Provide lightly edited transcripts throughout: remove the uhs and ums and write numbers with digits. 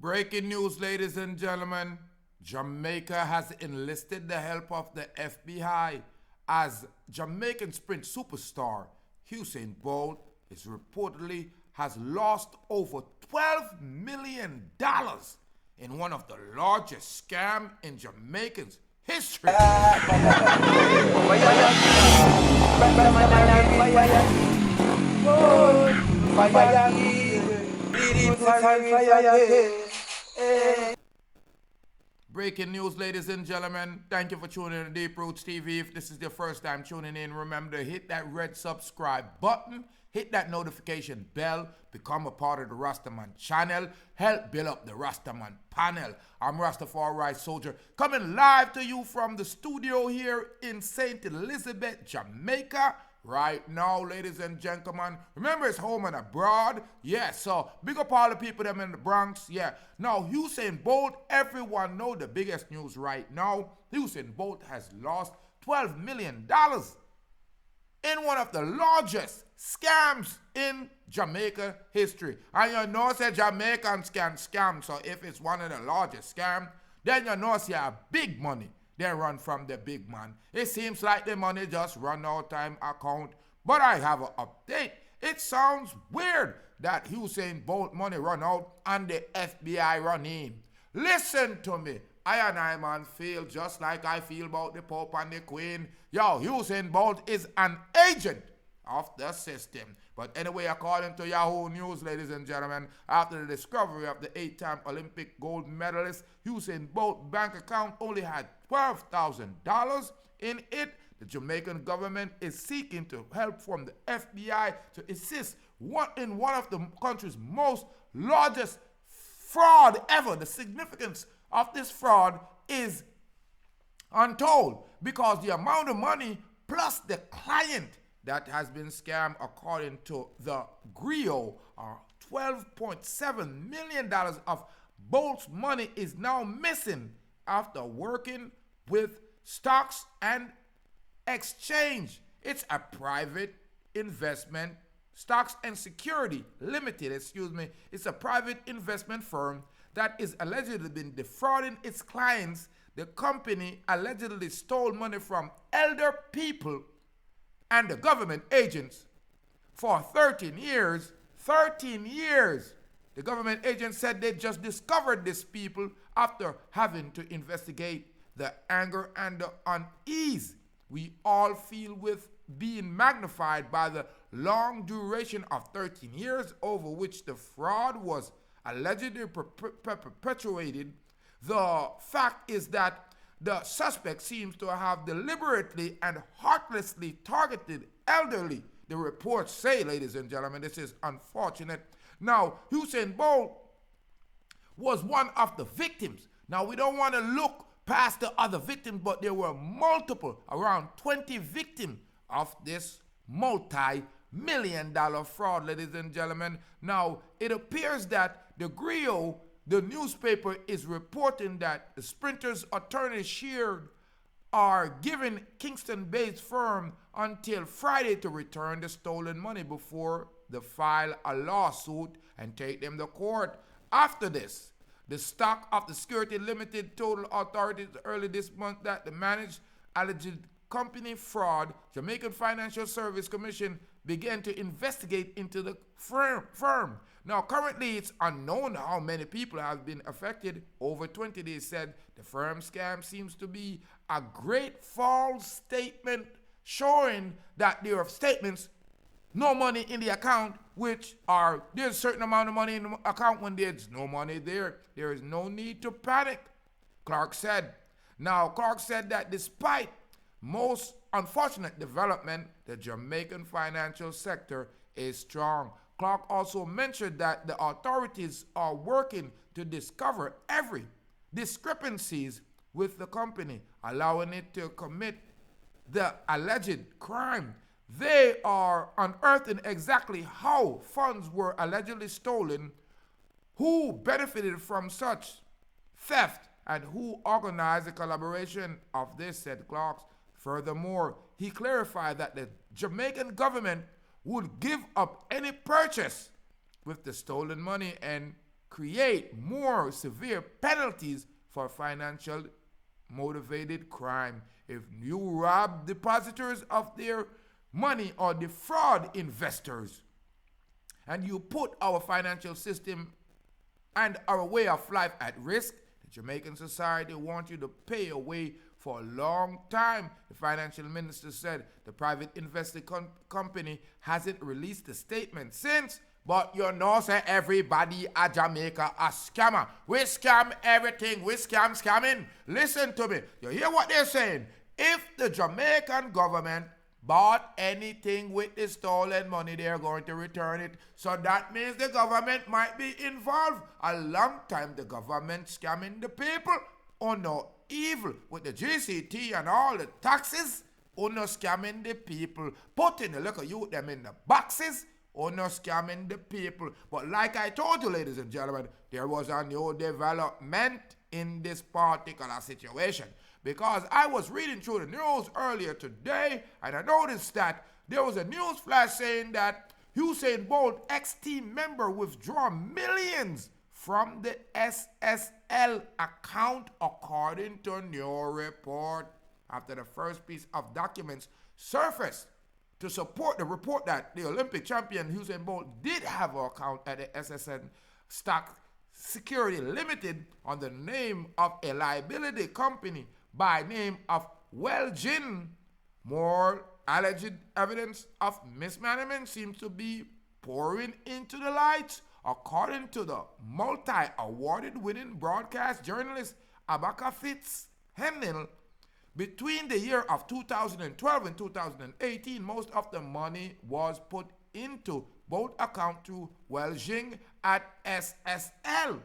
Breaking news, ladies and gentlemen. Jamaica has enlisted the help of the FBI as Jamaican sprint superstar Usain Bolt is reportedly has lost over $12 million in one of the largest scams in Jamaican's history. Breaking news, ladies and gentlemen. Thank you for tuning in to Deep Roots TV. If this is your first time tuning in, remember to hit that red subscribe button, hit that notification bell, become a part of the Rastaman channel, help build up the Rastaman panel. I'm Rastafari Soldier, coming live to you from the studio here in St. Elizabeth, Jamaica. Right now, ladies and gentlemen, remember it's home and abroad. Yeah, so big up all the people them in the Bronx. Yeah, now Usain Bolt, everyone know the biggest news right now. Usain Bolt has lost $12 million in one of the largest scams in Jamaica history. And you know say Jamaicans can scam, so if it's one of the largest scams, then you know say a big money. They run from the big man. It seems like the money just run out time account. But I have an update. It sounds weird that Usain Bolt money run out and the FBI run in. Listen to me. I man feel just like I feel about the Pope and the Queen. Yo, Usain Bolt is an agent of the system. But anyway, according to Yahoo News, ladies and gentlemen, after the discovery of the 8-time Olympic gold medalist, Usain Bolt bank account only had $12,000 in it. The Jamaican government is seeking to help from the FBI to assist in one of the country's most largest fraud ever. The significance of this fraud is untold because the amount of money plus the client that has been scammed, according to the GRIO, $12.7 million of Bolt's money is now missing after working with Stocks and Exchange. It's a private investment, Stocks and Securities Limited, It's a private investment firm that is allegedly been defrauding its clients. The company allegedly stole money from elder people and the government agents for 13 years. 13 years. The government agents said they just discovered these people after having to investigate the anger and the unease we all feel with being magnified by the long duration of 13 years over which the fraud was allegedly perpetuated. The fact is that the suspect seems to have deliberately and heartlessly targeted elderly. The reports say, ladies and gentlemen, this is unfortunate. Now, Usain Bolt was one of the victims. Now, we don't want to look past the other victims, but there were multiple, around 20 victims of this multi-million-dollar fraud, ladies and gentlemen. Now, it appears that the GRIO, the newspaper, is reporting that the Sprinters' attorney Sheard are giving Kingston-based firm until Friday to return the stolen money before they file a lawsuit and take them to court. After this, the Stocks and Securities Limited told authorities early this month that the managed alleged company fraud, Jamaican Financial Service Commission began to investigate into the firm. Now, currently, it's unknown how many people have been affected. Over 20 days said the firm scam seems to be a great false statement showing that there are statements, no money in the account, which are, there's a certain amount of money in the account when there's no money there. There is no need to panic, Clark said. Now, Clark said that despite most unfortunate development, the Jamaican financial sector is strong. Clark also mentioned that the authorities are working to discover every discrepancies with the company, allowing it to commit the alleged crime. They are unearthing exactly how funds were allegedly stolen, who benefited from such theft, and who organized the collaboration of this, said Clark. Furthermore, he clarified that the Jamaican government would give up any purchase with the stolen money and create more severe penalties for financial motivated crime. If you rob depositors of their money or defraud investors, and you put our financial system and our way of life at risk, the Jamaican society wants you to pay away for a long time. The financial minister said the private investor company hasn't released a statement since, but you know, say everybody at Jamaica a scammer. We scam everything. We scamming. Listen to me. You hear what they're saying? If the Jamaican government bought anything with the stolen money, they're going to return it. So that means the government might be involved. A long time the government scamming the people. Oh no, evil with the GCT and all the taxes. Oh no, scamming the people. Putting the little youth them in the boxes. Oh no, scamming the people. But like I told you, ladies and gentlemen, there was a new development in this particular situation. Because I was reading through the news earlier today, and I noticed that there was a news flash saying that Usain Bolt, ex-team member, withdraw millions from the SSL account, according to a new report. After the first piece of documents surfaced to support the report that the Olympic champion Usain Bolt did have an account at the SSL Stocks Securities Limited on the name of a liability company by name of Welgin. More alleged evidence of mismanagement seems to be pouring into the light, according to the multi-awarded winning broadcast journalist Abaka Fitz-Henil. Between the year of 2012 and 2018, most of the money was put into both accounts through Welgin at SSL,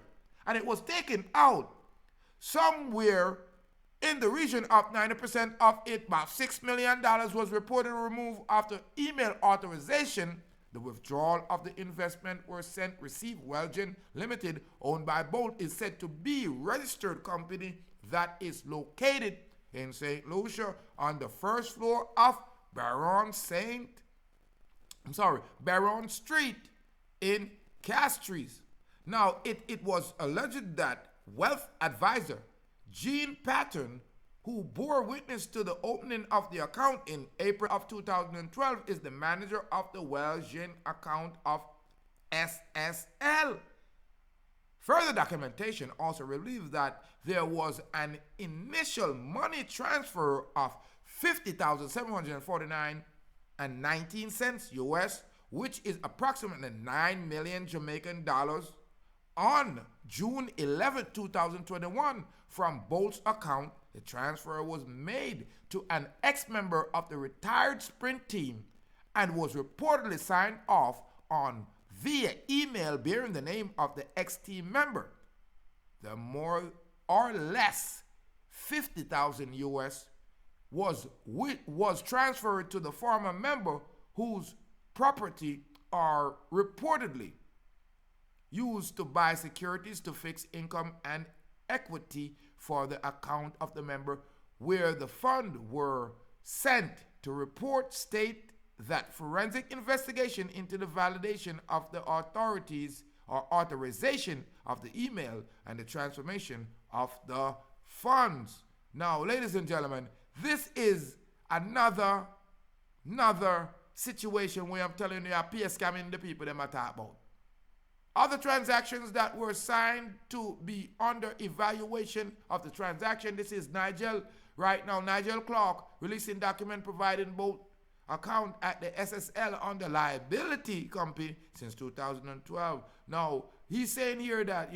and it was taken out somewhere in the region of 90% of it. About $6 million was reported removed after email authorization. The withdrawal of the investment received Welgin Limited, owned by Bolt, is said to be a registered company that is located in St. Lucia on the first floor of Baron Street in Castries. Now, it was alleged that wealth advisor Jean Panton, who bore witness to the opening of the account in April of 2012, is the manager of the Welgin account of SSL. Further documentation also reveals that there was an initial money transfer of $50,749.19 US, which is approximately 9 million Jamaican dollars, on June 11, 2021, from Bolt's account. The transfer was made to an ex-member of the retired sprint team and was reportedly signed off on via email bearing the name of the ex-team member. The more or less 50,000 US was transferred to the former member, whose property are reportedly used to buy securities to fix income and equity for the account of the member, where the fund were sent to report state that forensic investigation into the validation of the authorities or authorization of the email and the transformation of the funds. Now, ladies and gentlemen, this is another situation where I'm telling you, I pay scamming the people them I talk about. Other transactions that were signed to be under evaluation of the transaction. This is Nigel. Right now, Nigel Clark releasing document providing both account at the SSL under liability company since 2012. Now, he's saying here that,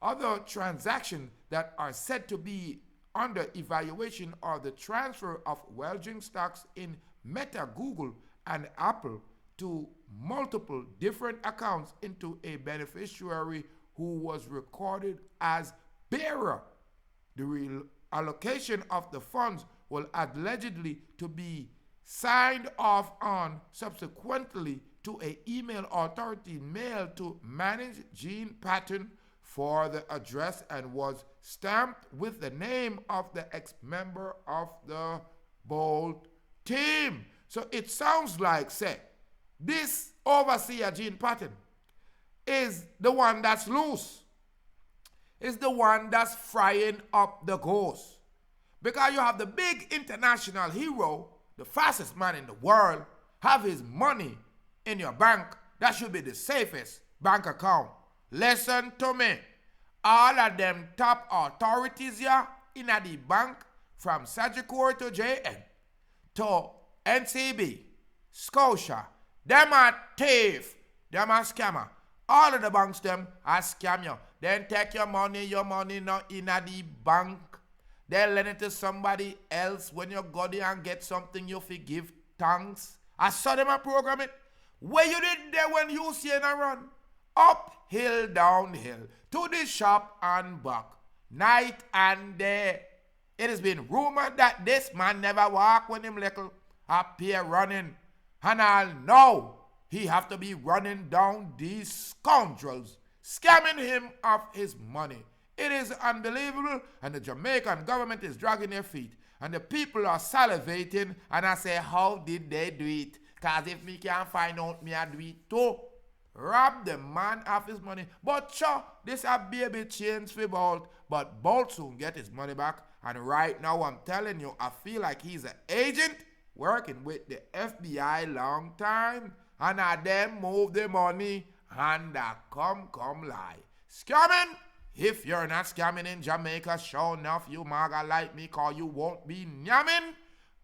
other transactions that are said to be under evaluation are the transfer of Welgin stocks in Meta, Google, and Apple to multiple different accounts into a beneficiary who was recorded as bearer. The reallocation of the funds will allegedly to be signed off on subsequently to an email authority mailed to manage Jean Panton for the address and was stamped with the name of the ex-member of the Bolt team. So it sounds like, this overseer Jean Panton is the one that's loose. is the one that's frying up the ghost. Because you have the big international hero, the fastest man in the world, have his money in your bank. That should be the safest bank account. Listen to me. All of them top authorities here in the bank, from Sagicor to JN to NCB, Scotia, them are thief, them are scammer. All of the banks them are scam you. Then take your money not in the bank. Then lend it to somebody else. When you go there and get something, you forgive thanks. I saw them a program it. Where you did there when you see in a run? Uphill, downhill, to the shop and back, night and day. It has been rumored that this man never walk when him little up here running. And I'll know he have to be running down these scoundrels, scamming him of his money. It is unbelievable, and the Jamaican government is dragging their feet. And the people are salivating, and I say, how did they do it? Because if me can't find out, me I do it too. Rob the man of his money. But sure, this a baby change for Bolt. But Bolt soon get his money back. And right now, I'm telling you, I feel like he's an agent working with the FBI long time. And I then move the money and I come lie. Scamming? If you're not scamming in Jamaica, sure enough, you maga like me, cause you won't be nyamming.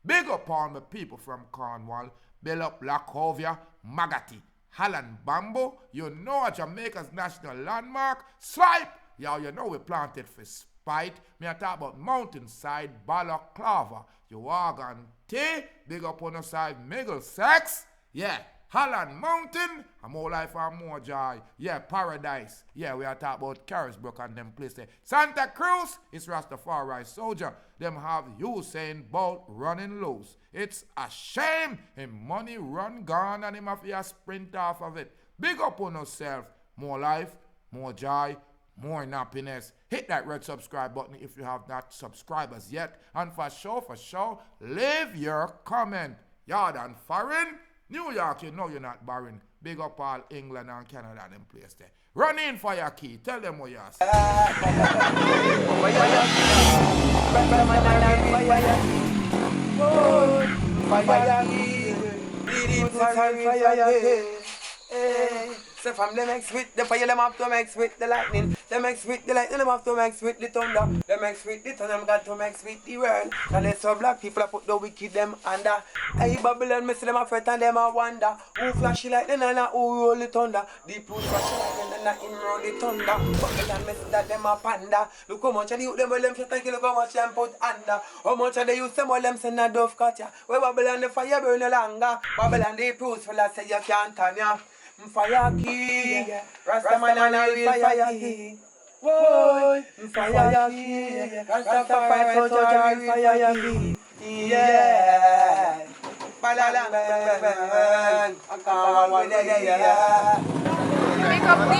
Big up on the people from Cornwall, Bill up Lacovia, Magati, Halland Bamboo. You know Jamaica's national landmark. Swipe! Yo, you know we planted for spite. Me I talk about Mountainside, Balaclava, Uagan Tea, big up on the side, Middlesex. Yeah. Holland Mountain, and more life and more joy. Yeah, Paradise. Yeah, we are talking about Carisbrook and them places. Santa Cruz, it's Rastafari Soldier. Them have Usain Bolt running loose. It's a shame him money run gone and him have to sprint off of it. Big up on yourself. More life, more joy, more happiness. Hit that red subscribe button if you have not subscribed as yet. And for sure, leave your comment. Yard and foreign. New York, you know you're not barren. Big up all England and Canada and them place there. Run in for your key. Tell them what you are saying. So from them mix with the fire, them have to mix with the lightning. Them mix with the lightning, them have to mix with the thunder. Them mix with the thunder, them got to mix with the world. And they so black people I put the wicked them under. Hey Babylon, me see them a fret and them a wonder. Who flashy like them and who roll the thunder. Deep root flashy like them and not him roll the thunder. Babylon, me see that them a panda. Look how much of the youth them well them fret and look how much them put under. How much of the youth them well them send a dove cut ya. Where Babylon the fire burn no longer. Babylon the proofs full of say you can't turn ya. Fire key, Rasta man and a real fire key. Whoa, fire key, Rastafari Soldier, fire key. Yeah, balalang bang, ang kawan niya. Make up the